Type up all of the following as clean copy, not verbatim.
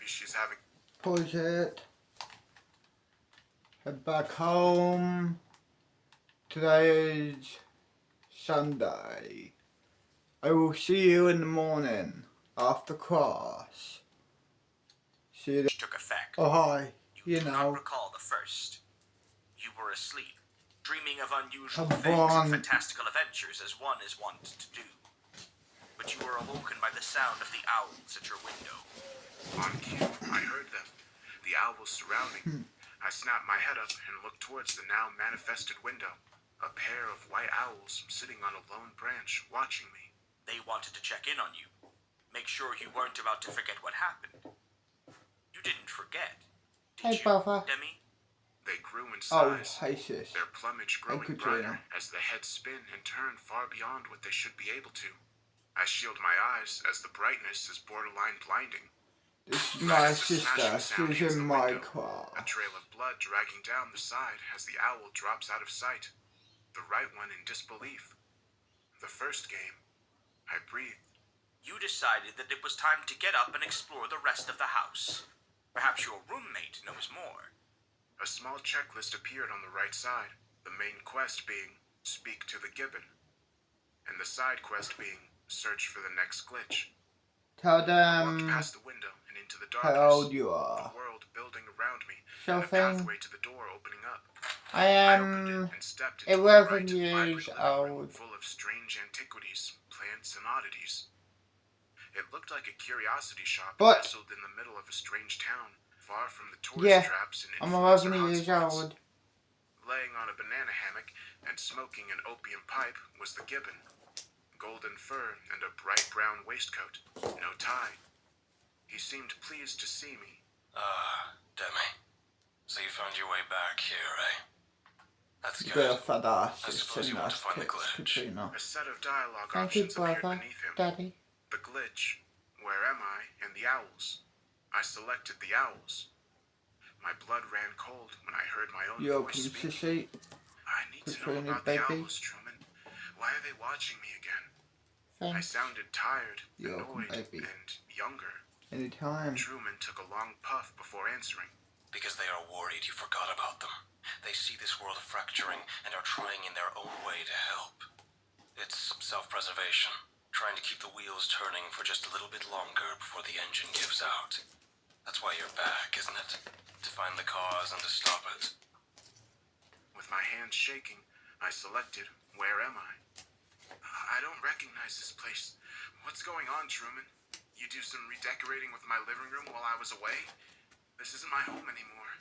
she's having... Pause it. Head back home. Today is Sunday. I will see you in the morning after class. See you. Took effect. Oh hi. You do not recall the first. You were asleep, dreaming of unusual Come things on. and fantastical adventures as one is wont to do. But you were awoken by the sound of the owls at your window. On cue, I heard them. The owls surrounding. I snapped my head up and looked towards the now manifested window. A pair of white owls sitting on a lone branch, watching me. They wanted to check in on you. Make sure you weren't about to forget what happened. You didn't forget, did Hey, brother. Demi? They grew in Oh, size, hey sis. their plumage growing brighter as the heads spin and turn far beyond what they should be able to. I shield my eyes as the brightness is borderline blinding. This is my sister. She's in my A class. trail of blood dragging down the side as the owl drops out of sight. The right one in disbelief. The first game. I breathed. You decided that it was time to get up and explore the rest of the house. Perhaps your roommate knows more. A small checklist appeared on the right side, the main quest being speak to the gibbon, and the side quest being search for the next glitch. Tell I walked them past the window and into the darkness, how old you are. the world building around me, and a Something. pathway to the door opening up. I opened it am and stepped into 11 a bright, years vibrant living room old. full of strange antiquities, plants, and oddities. It looked like a curiosity shop But- nestled in the middle of a strange town, far from the tourist traps and I'm influencer 11 years hotspots. old. Laying on a banana hammock and smoking an opium pipe was the gibbon. Golden fur and a bright brown waistcoat, no tie. He seemed pleased to see me. Demi. So you found your way back here, eh? That's good. Bit of fat ass. I suppose you want to find the glitch. Katrina. A set of dialogue Thank you, options appeared brother. beneath him. Daddy. The glitch, where am I, and the owls. I selected the owls. My blood ran cold when I heard my own You voice open to speaking. see. I need to know Katrina, about the baby. owls, Truman. Why are they watching me again? I Thanks. sounded tired, You're welcome, annoyed, baby. and younger. Anytime. Truman took a long puff before answering. Because they are worried you forgot about them. They see this world fracturing and are trying in their own way to help. It's self-preservation, trying to keep the wheels turning for just a little bit longer before the engine gives out. That's why you're back, isn't it? To find the cause and to stop it. With my hands shaking, I selected, where am I? I don't recognize this place. What's going on, Truman? You do some redecorating with my living room while I was away? This isn't my home anymore.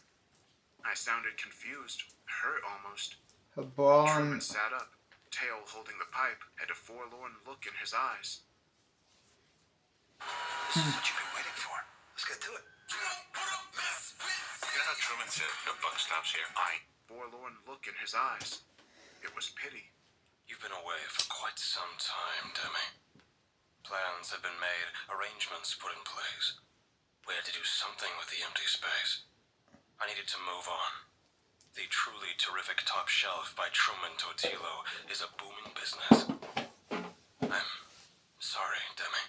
I sounded confused, hurt almost. Her Truman bond. sat up, tail holding the pipe, and a forlorn look in his eyes. This is what you've been waiting for. Let's get to it. You know how Truman said no buck stops here? Forlorn look in his eyes. It was pity. You've been away for quite some time, Demi. Plans had been made, arrangements put in place. We had to do something with the empty space. I needed to move on. The truly terrific Top Shelf by Truman Totilo is a booming business. I'm sorry, Demi.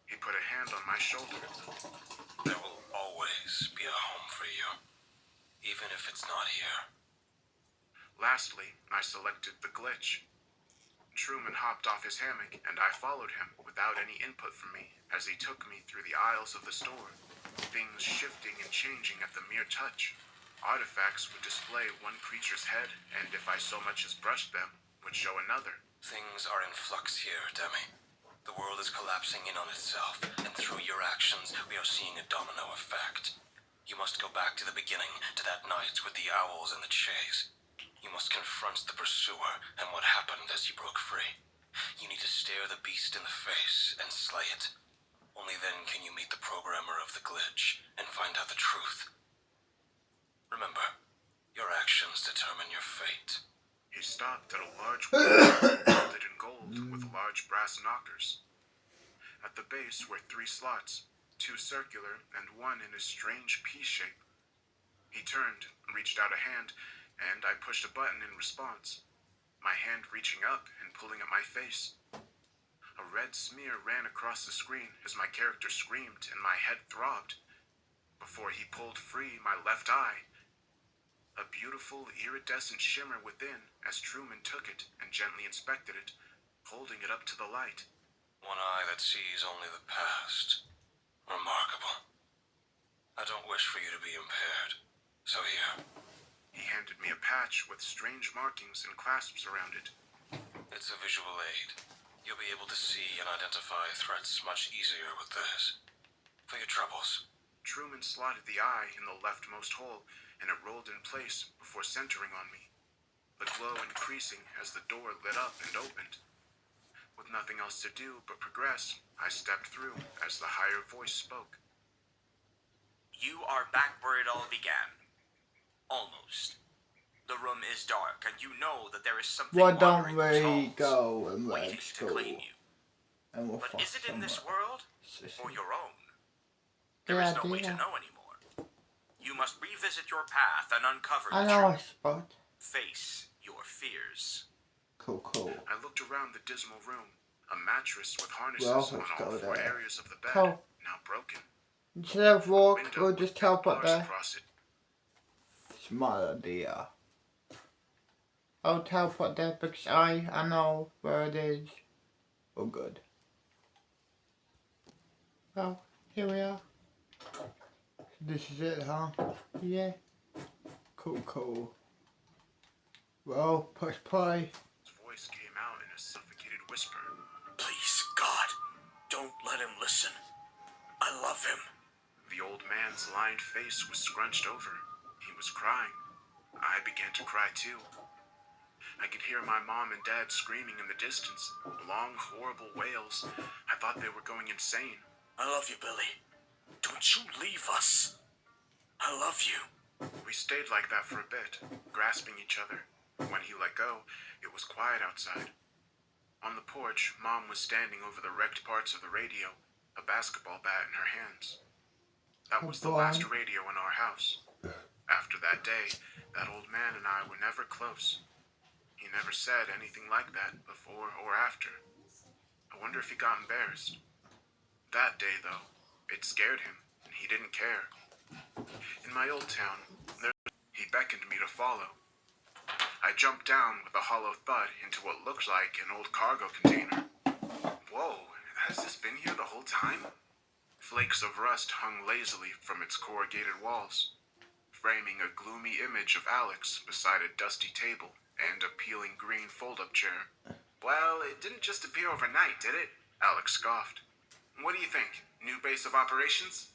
He put a hand on my shoulder. There will always be a home for you, even if it's not here. Lastly, I selected the glitch. Truman hopped off his hammock, and I followed him without any input from me as he took me through the aisles of the store, things shifting and changing at the mere touch. Artifacts would display one creature's head, and if I so much as brushed them, would show another. Things are in flux here, Demi. The world is collapsing in on itself, and through your actions, we are seeing a domino effect. You must go back to the beginning, to that night with the owls and the chase. You must confront the pursuer and what happened as you broke free. You need to stare the beast in the face and slay it. Only then can you meet the programmer of the glitch and find out the truth. Remember, your actions determine your fate. He stopped at a large wall molded in gold with large brass knockers. At the base were 3 slots, 2 circular and 1 in a strange P shape. He turned, reached out a hand, and I pushed a button in response, my hand reaching up and pulling at my face. A red smear ran across the screen as my character screamed and my head throbbed. before he pulled free my left eye. A beautiful iridescent shimmer within as Truman took it and gently inspected it, holding it up to the light. One eye that sees only the past. Remarkable. I don't wish for you to be impaired. So here. He handed me a patch with strange markings and clasps around it. It's a visual aid. You'll be able to see and identify threats much easier with this. For your troubles. Truman slotted the eye in the leftmost hole, and it rolled in place before centering on me, the glow increasing as the door lit up and opened. With nothing else to do but progress, I stepped through as the higher voice spoke. You are back where it all began. Almost. The room is dark, and you know that there is something Why don't wandering those we halls, go and waiting let's to go? claim you. And we'll But fuck is it in this somewhere. world, or your own? There Yeah, is no way to yeah. know anymore. You must revisit your path and uncover I the know a truth. spot. Face your fears. Cool, cool. I looked around the dismal room, a mattress with harnesses Well, on let's all go four there. areas of the bed, Cool. now broken. Instead of walk, Window we'll with just big teleport bars there. across it. Smart idea. I'll teleport there because I know where it is. Oh, good. Well, here we are. This is it, huh? Yeah. Cool, cool. Well, push play. His voice came out in a suffocated whisper. Please, God, don't let him listen. I love him. The old man's lined face was scrunched over. He was crying. I began to cry too. I could hear my mom and dad screaming in the distance, long, horrible wails. I thought they were going insane. I love you, Billy. Don't you leave us. I love you. We stayed like that for a bit, grasping each other. When he let go, it was quiet outside. On the porch, Mom was standing over the wrecked parts of the radio, a basketball bat in her hands. That was the last radio in our house. After that day, that old man and I were never close. He never said anything like that before or after. I wonder if he got embarrassed. That day, though, it scared him, and he didn't care. In my old town, he beckoned me to follow. I jumped down with a hollow thud into what looked like an old cargo container. Whoa, has this been here the whole time? Flakes of rust hung lazily from its corrugated walls, framing a gloomy image of Alex beside a dusty table and a peeling green fold-up chair. Well, it didn't just appear overnight, did it? Alex scoffed. What do you think? New base of operations?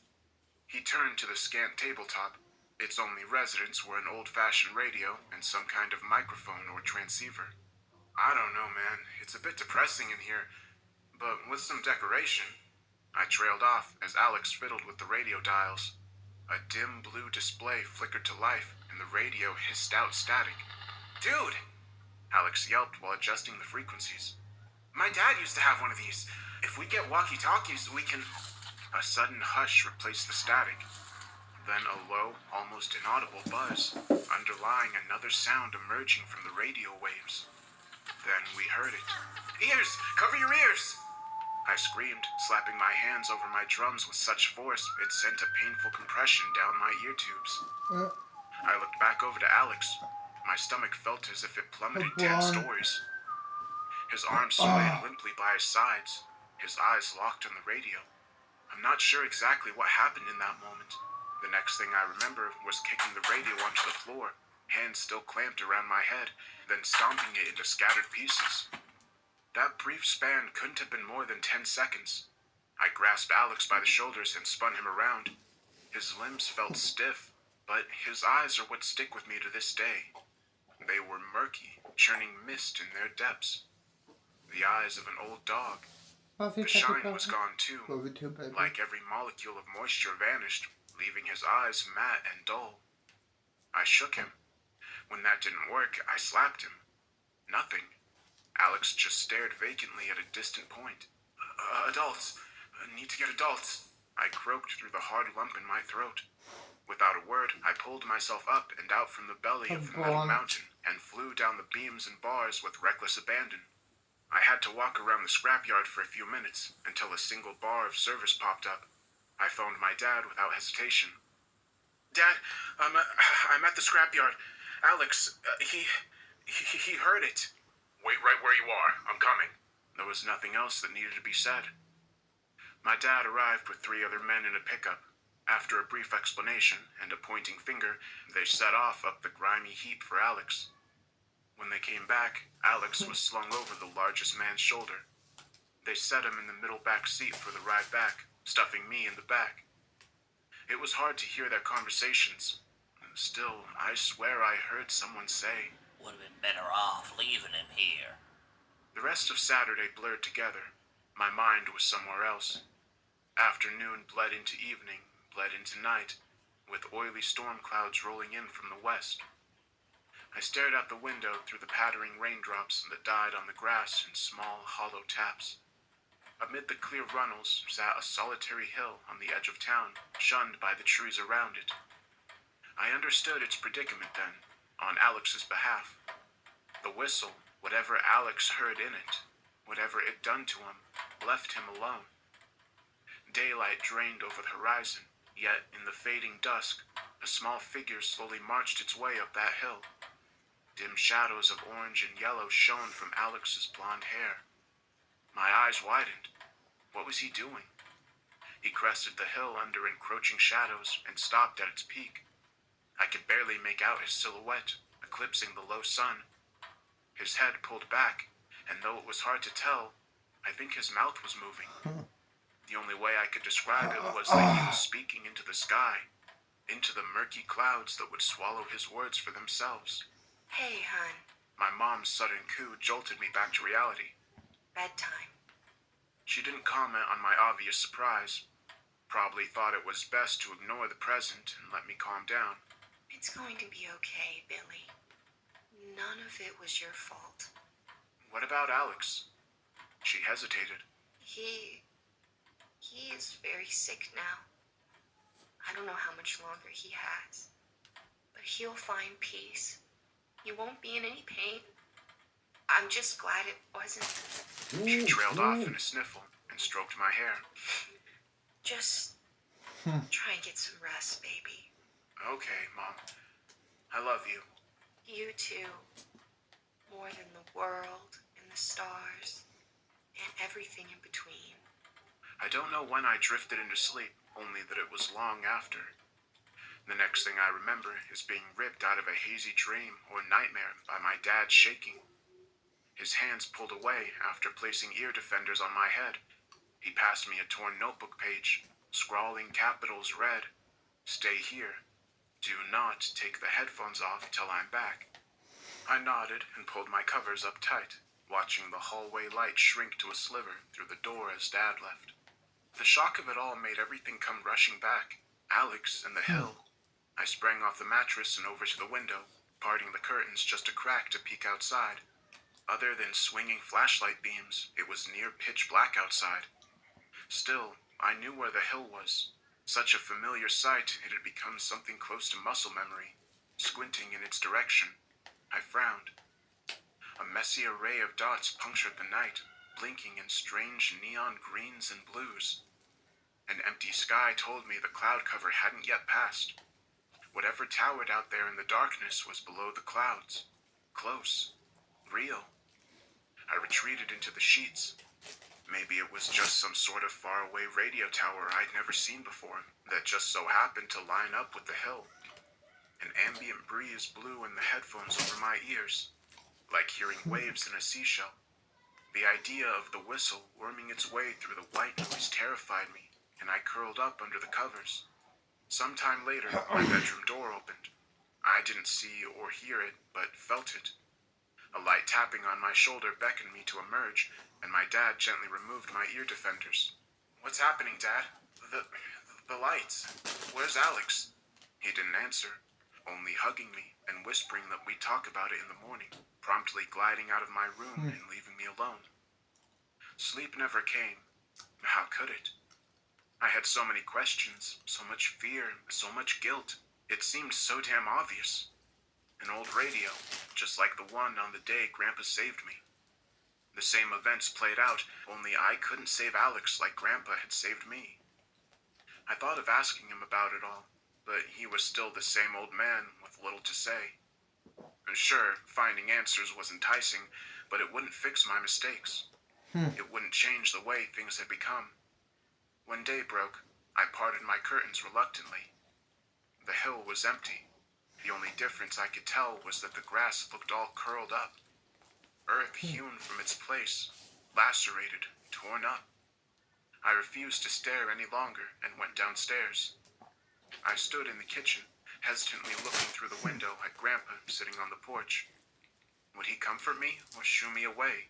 He turned to the scant tabletop. Its only residents were an old-fashioned radio and some kind of microphone or transceiver. I don't know, man. It's a bit depressing in here, but with some decoration. I trailed off as Alex fiddled with the radio dials. A dim blue display flickered to life, and the radio hissed out static. Dude! Alex yelped while adjusting the frequencies. My dad used to have one of these. If we get walkie-talkies, we can... A sudden hush replaced the static. Then a low, almost inaudible buzz, underlying another sound emerging from the radio waves. Then we heard it. Ears! Cover your ears! I screamed, slapping my hands over my drums with such force it sent a painful compression down my ear tubes. I looked back over to Alex. My stomach felt as if it plummeted 10 stories. His arms swayed limply by his sides, his eyes locked on the radio. I'm not sure exactly what happened in that moment. The next thing I remember was kicking the radio onto the floor, hands still clamped around my head, then stomping it into scattered pieces. That brief span couldn't have been more than 10 seconds. I grasped Alex by the shoulders and spun him around. His limbs felt stiff, but his eyes are what stick with me to this day. They were murky, churning mist in their depths. The eyes of an old dog. The shine was gone too. Like every molecule of moisture vanished, leaving his eyes matte and dull. I shook him. When that didn't work, I slapped him. Nothing. Alex just stared vacantly at a distant point. Adults. Need to get adults. I croaked through the hard lump in my throat. Without a word, I pulled myself up and out from the belly of the metal mountain and flew down the beams and bars with reckless abandon. I had to walk around the scrapyard for a few minutes until a single bar of service popped up. I phoned my dad without hesitation. Dad, I'm at the scrapyard. Alex, he heard it. Wait right where you are. I'm coming. There was nothing else that needed to be said. My dad arrived with 3 other men in a pickup. After a brief explanation and a pointing finger, they set off up the grimy heap for Alex. When they came back, Alex was slung over the largest man's shoulder. They set him in the middle back seat for the ride back, stuffing me in the back. It was hard to hear their conversations. Still, I swear I heard someone say, "Would have been better off leaving him here." The rest of Saturday blurred together. My mind was somewhere else. Afternoon bled into evening, bled into night, with oily storm clouds rolling in from the west. I stared out the window through the pattering raindrops that died on the grass in small, hollow taps. Amid the clear runnels sat a solitary hill on the edge of town, shunned by the trees around it. I understood its predicament then, on Alex's behalf. The whistle, whatever Alex heard in it, whatever it done to him, left him alone. Daylight drained over the horizon, yet in the fading dusk, a small figure slowly marched its way up that hill. Dim shadows of orange and yellow shone from Alex's blonde hair. My eyes widened. What was he doing? He crested the hill under encroaching shadows and stopped at its peak. I could barely make out his silhouette, eclipsing the low sun. His head pulled back, and though it was hard to tell, I think his mouth was moving. The only way I could describe it was that he was speaking into the sky, into the murky clouds that would swallow his words for themselves. Hey, hon. My mom's sudden coo jolted me back to reality. Bedtime. She didn't comment on my obvious surprise. Probably thought it was best to ignore the present and let me calm down. It's going to be okay, Billy. None of it was your fault. What about Alex? She hesitated. He is very sick now. I don't know how much longer he has. But he'll find peace. He won't be in any pain. I'm just glad it wasn't. She trailed off in a sniffle and stroked my hair. Just try and get some rest, baby. Okay, Mom. I love you. You too. More than the world and the stars and everything in between. I don't know when I drifted into sleep, only that it was long after. The next thing I remember is being ripped out of a hazy dream or nightmare by my dad shaking. His hands pulled away after placing ear defenders on my head. He passed me a torn notebook page, scrawling capitals read, "Stay here. Do not take the headphones off till I'm back." I nodded and pulled my covers up tight, watching the hallway light shrink to a sliver through the door as Dad left. The shock of it all made everything come rushing back. Alex and the hill. I sprang off the mattress and over to the window, parting the curtains just a crack to peek outside. Other than swinging flashlight beams, it was near pitch black outside. Still, I knew where the hill was. Such a familiar sight, it had become something close to muscle memory. Squinting in its direction, I frowned. A messy array of dots punctured the night, blinking in strange neon greens and blues. An empty sky told me the cloud cover hadn't yet passed. Whatever towered out there in the darkness was below the clouds. Close. Real. I retreated into the sheets. Maybe it was just some sort of faraway radio tower I'd never seen before that just so happened to line up with the hill. An ambient breeze blew in the headphones over my ears, like hearing waves in a seashell. The idea of the whistle worming its way through the white noise terrified me, and I curled up under the covers. Sometime later, my bedroom door opened. I didn't see or hear it, but felt it. A light tapping on my shoulder beckoned me to emerge, and my dad gently removed my ear defenders. "What's happening, Dad? The lights. Where's Alex?" He didn't answer, only hugging me and whispering that we'd talk about it in the morning, promptly gliding out of my room and leaving me alone. Sleep never came. How could it? I had so many questions, so much fear, so much guilt. It seemed so damn obvious. An old radio, just like the one on the day Grandpa saved me. The same events played out, only I couldn't save Alex like Grandpa had saved me. I thought of asking him about it all, but he was still the same old man with little to say. Sure, finding answers was enticing, but it wouldn't fix my mistakes. It wouldn't change the way things had become. When day broke, I parted my curtains reluctantly. The hill was empty. The only difference I could tell was that the grass looked all curled up. Earth hewn from its place, lacerated, torn up. I refused to stare any longer and went downstairs. I stood in the kitchen, hesitantly looking through the window at Grandpa sitting on the porch. Would he comfort me or shoo me away?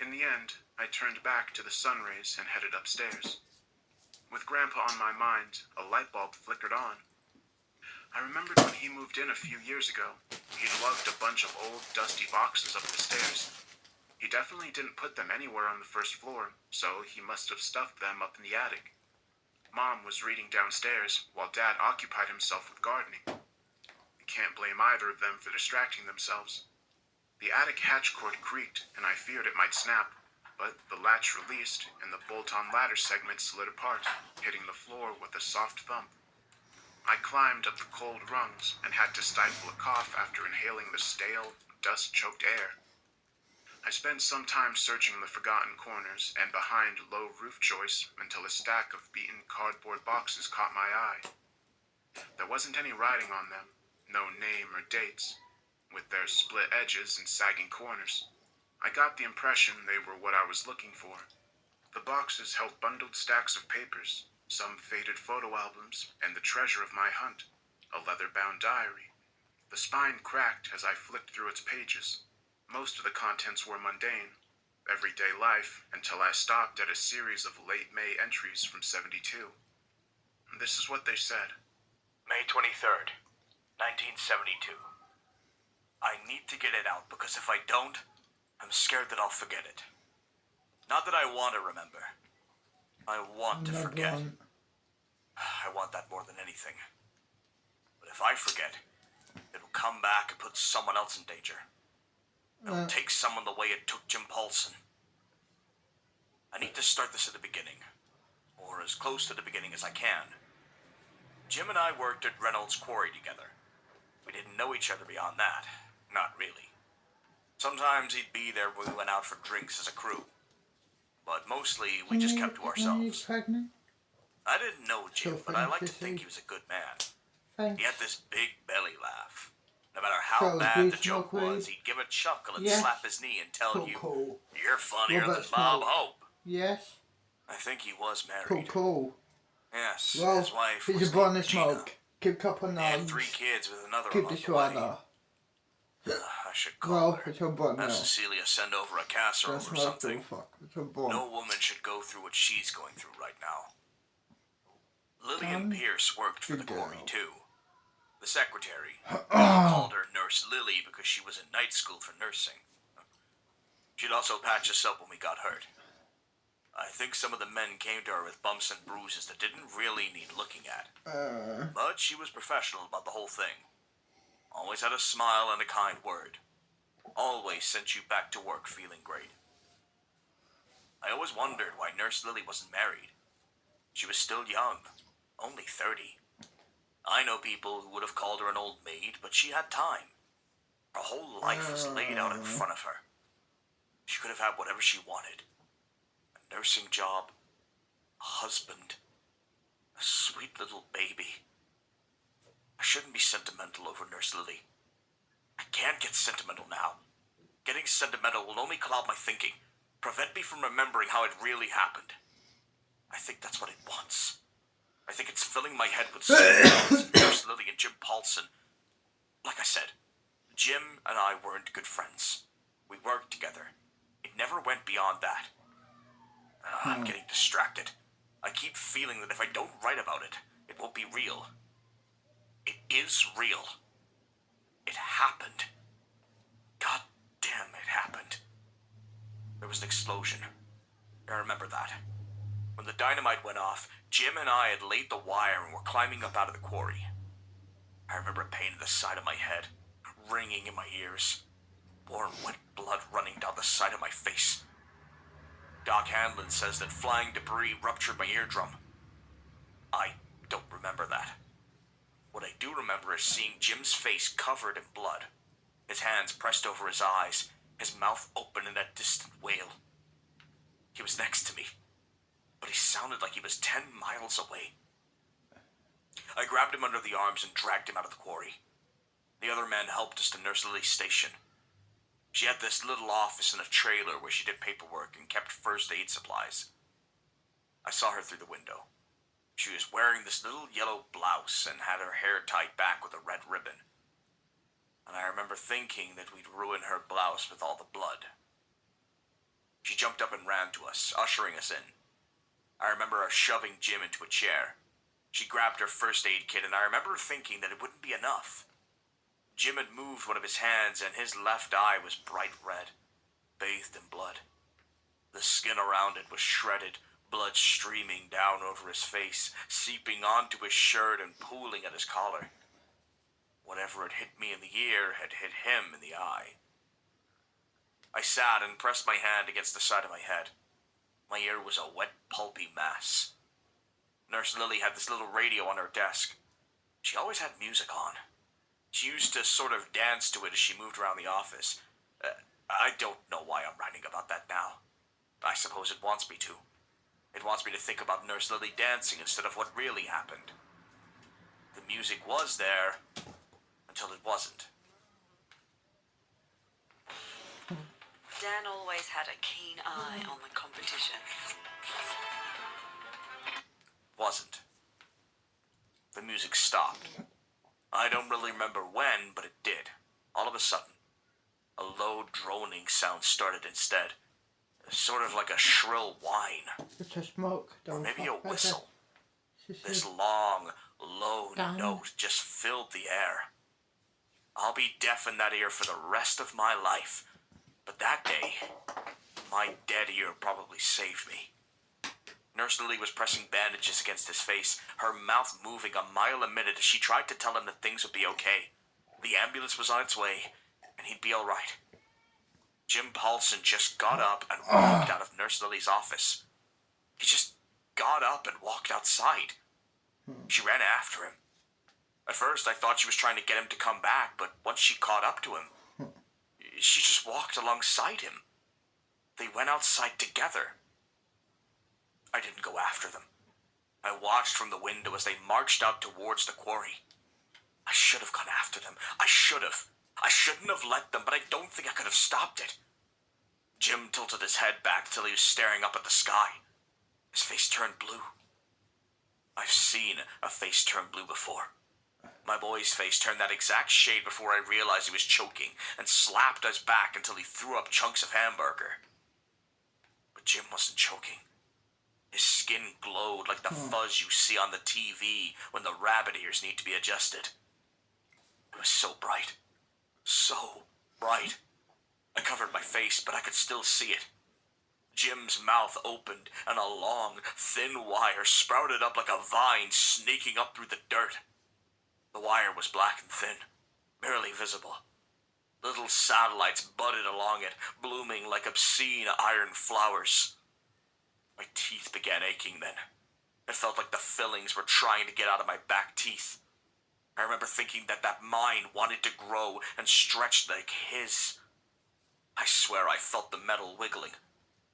In the end, I turned back to the sun rays and headed upstairs. With Grandpa on my mind, a light bulb flickered on. I remembered when he moved in a few years ago. He'd lugged a bunch of old, dusty boxes up the stairs. He definitely didn't put them anywhere on the first floor, so he must have stuffed them up in the attic. Mom was reading downstairs, while Dad occupied himself with gardening. I can't blame either of them for distracting themselves. The attic hatch cord creaked, and I feared it might snap, but the latch released, and the bolt-on ladder segment slid apart, hitting the floor with a soft thump. I climbed up the cold rungs and had to stifle a cough after inhaling the stale, dust-choked air. I spent some time searching the forgotten corners and behind low roof joists until a stack of beaten cardboard boxes caught my eye. There wasn't any writing on them, no name or dates, with their split edges and sagging corners. I got the impression they were what I was looking for. The boxes held bundled stacks of papers, some faded photo albums, and the treasure of my hunt, a leather-bound diary. The spine cracked as I flicked through its pages. Most of the contents were mundane, everyday life, until I stopped at a series of late May entries from '72. This is what they said. May 23rd, 1972. I need to get it out because if I don't, I'm scared that I'll forget it. Not that I want to remember. I want to forget. I want that more than anything. But if I forget, it'll come back and put someone else in danger. It'll take someone the way it took Jim Paulson. I need to start this at the beginning, or as close to the beginning as I can. Jim and I worked at Reynolds Quarry together. We didn't know each other beyond that. Not really. Sometimes he'd be there when we went out for drinks as a crew. But mostly, we just kept to ourselves. I didn't know Jim, but I like to think he was a good man. He had this big belly laugh. No matter how bad the joke was, he'd give a chuckle and slap his knee and tell you, "You're funnier than Bob Hope." Yes. I think he was married. Cool. Yes, Well, his wife he's was a born to Regina. smoke. Keep up on They had that. 3 kids with another Keep along the the way. swagger. I should call Well, her. it's a born Have now. Cecilia send over a casserole That's or not something. fuck. It's a born. No woman should go through what she's going through right now. Lillian Pierce worked for the good quarry girl. too. The secretary. We called her Nurse Lily because she was in night school for nursing. She'd also patch us up when we got hurt. I think some of the men came to her with bumps and bruises that didn't really need looking at. But she was professional about the whole thing. Always had a smile and a kind word. Always sent you back to work feeling great. I always wondered why Nurse Lily wasn't married. She was still young, only 30. I know people who would have called her an old maid, but she had time. Her whole life was laid out in front of her. She could have had whatever she wanted. A nursing job, a husband, a sweet little baby. I shouldn't be sentimental over Nurse Lily. I can't get sentimental now. Getting sentimental will only cloud my thinking, prevent me from remembering how it really happened. I think that's what it wants. I think it's filling my head with stories of Nurse Lily and Jim Paulson. Like I said, Jim and I weren't good friends. We worked together. It never went beyond that. I'm getting distracted. I keep feeling that if I don't write about it, it won't be real. It is real. It happened. God damn, it happened. There was an explosion. I remember that. When the dynamite went off, Jim and I had laid the wire and were climbing up out of the quarry. I remember a pain in the side of my head, ringing in my ears, warm wet blood running down the side of my face. Doc Hanlon says that flying debris ruptured my eardrum. I don't remember that. seeing Jim's face covered in blood, his hands pressed over his eyes, his mouth open in a distant wail. He was next to me, but he sounded like he was 10 miles away. I grabbed him under the arms and dragged him out of the quarry. The other men helped us to Nurse Lily's station. She had this little office in a trailer where she did paperwork and kept first aid supplies. I saw her through the window. She was wearing this little yellow blouse and had her hair tied back with a red ribbon. And I remember thinking that we'd ruin her blouse with all the blood. She jumped up and ran to us, ushering us in. I remember her shoving Jim into a chair. She grabbed her first aid kit, and I remember thinking that it wouldn't be enough. Jim had moved one of his hands, and his left eye was bright red, bathed in blood. The skin around it was shredded, blood streaming down over his face, seeping onto his shirt and pooling at his collar. Whatever had hit me in the ear had hit him in the eye. I sat and pressed my hand against the side of my head. My ear was a wet, pulpy mass. Nurse Lily had this little radio on her desk. She always had music on. She used to sort of dance to it as she moved around the office. I don't know why I'm writing about that now. I suppose it wants me to. It wants me to think about Nurse Lily dancing instead of what really happened. The music was there until it wasn't. Dan always had a keen eye on the competition. Wasn't. The music stopped. I don't really remember when, but it did. All of a sudden, a low droning sound started instead. Sort of like a shrill whine. It's a smoke. Or maybe a whistle. It's This long, low Down. note just filled the air. I'll be deaf in that ear for the rest of my life. But that day, my dead ear probably saved me. Nurse Lily was pressing bandages against his face, her mouth moving a mile a minute as she tried to tell him that things would be okay. The ambulance was on its way, and he'd be all right. Jim Paulson just got up and walked out of Nurse Lily's office. He just got up and walked outside. She ran after him. At first, I thought she was trying to get him to come back, but once she caught up to him, she just walked alongside him. They went outside together. I didn't go after them. I watched from the window as they marched out towards the quarry. I should have gone after them. I should have. I shouldn't have let them, but I don't think I could have stopped it. Jim tilted his head back till he was staring up at the sky. His face turned blue. I've seen a face turn blue before. My boy's face turned that exact shade before I realized he was choking and slapped his back until he threw up chunks of hamburger. But Jim wasn't choking. His skin glowed like the fuzz you see on the TV when the rabbit ears need to be adjusted. It was so bright. So bright. I covered my face, but I could still see it. Jim's mouth opened, and a long, thin wire sprouted up like a vine snaking up through the dirt. The wire was black and thin, barely visible. Little satellites budded along it, blooming like obscene iron flowers. My teeth began aching then. It felt like the fillings were trying to get out of my back teeth. I remember thinking that mine wanted to grow and stretch like his. I swear I felt the metal wiggling.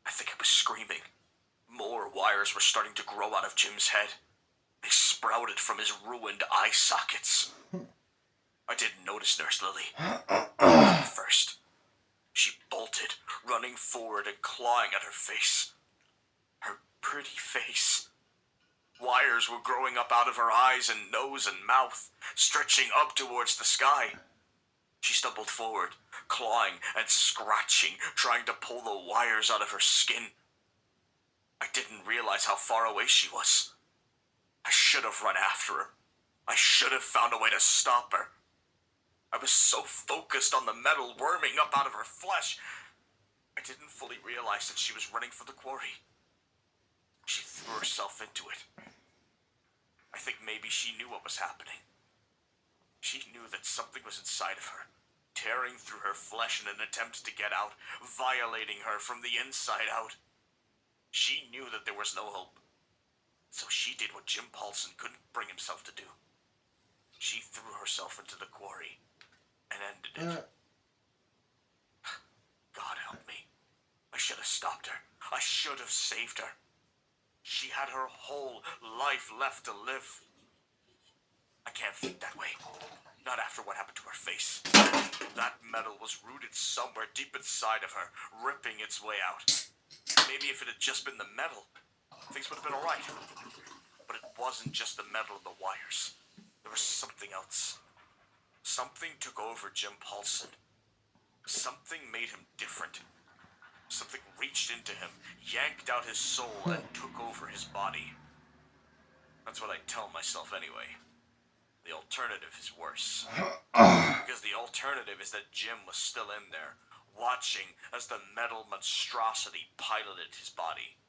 I think I was screaming. More wires were starting to grow out of Jim's head. They sprouted from his ruined eye sockets. I didn't notice Nurse Lily. At first, she bolted, running forward and clawing at her face. Her pretty face. Wires were growing up out of her eyes and nose and mouth, stretching up towards the sky. She stumbled forward, clawing and scratching, trying to pull the wires out of her skin. I didn't realize how far away she was. I should have run after her. I should have found a way to stop her. I was so focused on the metal worming up out of her flesh, I didn't fully realize that she was running for the quarry. She threw herself into it. I think maybe she knew what was happening. She knew that something was inside of her, tearing through her flesh in an attempt to get out, violating her from the inside out. She knew that there was no hope. So she did what Jim Paulson couldn't bring himself to do. She threw herself into the quarry and ended it. God help me. I should have stopped her. I should have saved her. She had her whole life left to live. I can't think that way. Not after what happened to her face. That metal was rooted somewhere deep inside of her, ripping its way out. Maybe if it had just been the metal, things would have been alright. But it wasn't just the metal and the wires. There was something else. Something took over Jim Paulson. Something made him different. Something reached into him, yanked out his soul, and took over his body. That's what I tell myself anyway. The alternative is worse. Because the alternative is that Jim was still in there, watching as the metal monstrosity piloted his body.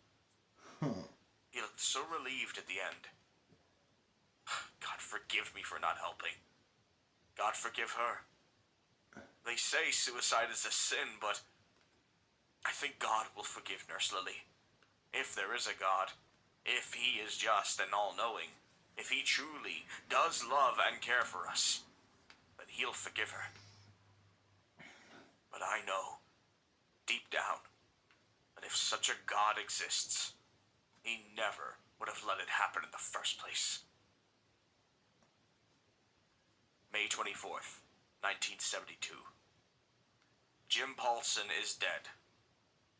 He looked so relieved at the end. God forgive me for not helping. God forgive her. They say suicide is a sin, but I think God will forgive Nurse Lily. If there is a God, if he is just and all-knowing, if he truly does love and care for us, then he'll forgive her. But I know, deep down, that if such a God exists, he never would have let it happen in the first place. May 24th, 1972. Jim Paulson is dead.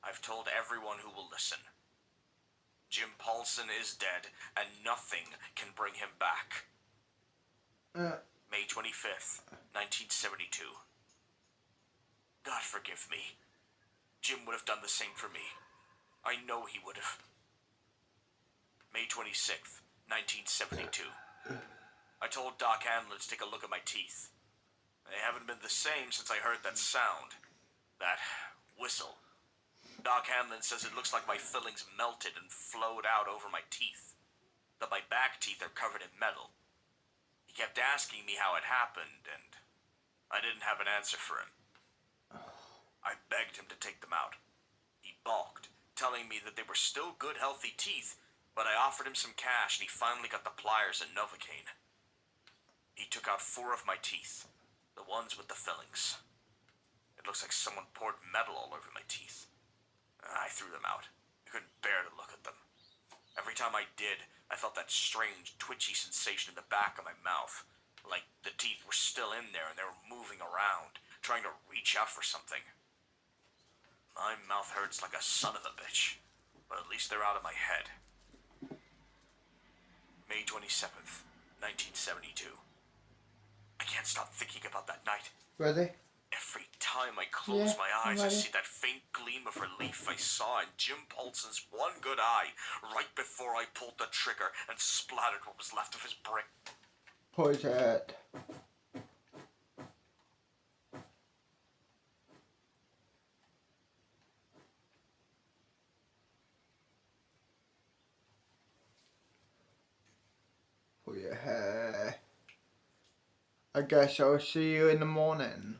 I've told everyone who will listen. Jim Paulson is dead, and nothing can bring him back. May 25th, 1972. God forgive me. Jim would have done the same for me. I know he would have. May 26th, 1972. I told Doc Hanlon to take a look at my teeth. They haven't been the same since I heard that sound. That whistle. Doc Hanlon says it looks like my fillings melted and flowed out over my teeth. That my back teeth are covered in metal. He kept asking me how it happened, and I didn't have an answer for him. I begged him to take them out. He balked, telling me that they were still good, healthy teeth, but I offered him some cash and he finally got the pliers and Novocaine. He took out 4 of my teeth, the ones with the fillings. It looks like someone poured metal all over my teeth. I threw them out. I couldn't bear to look at them. Every time I did, I felt that strange, twitchy sensation in the back of my mouth. Like the teeth were still in there and they were moving around, trying to reach out for something. My mouth hurts like a son of a bitch, but at least they're out of my head. May 27th, 1972. I can't stop thinking about that night. Ready? Every time I close Yeah, my eyes, I'm I ready. see that faint gleam of relief I saw in Jim Paulson's one good eye right before I pulled the trigger and splattered what was left of his brain. Put it. Put your hair. I guess I'll see you in the morning.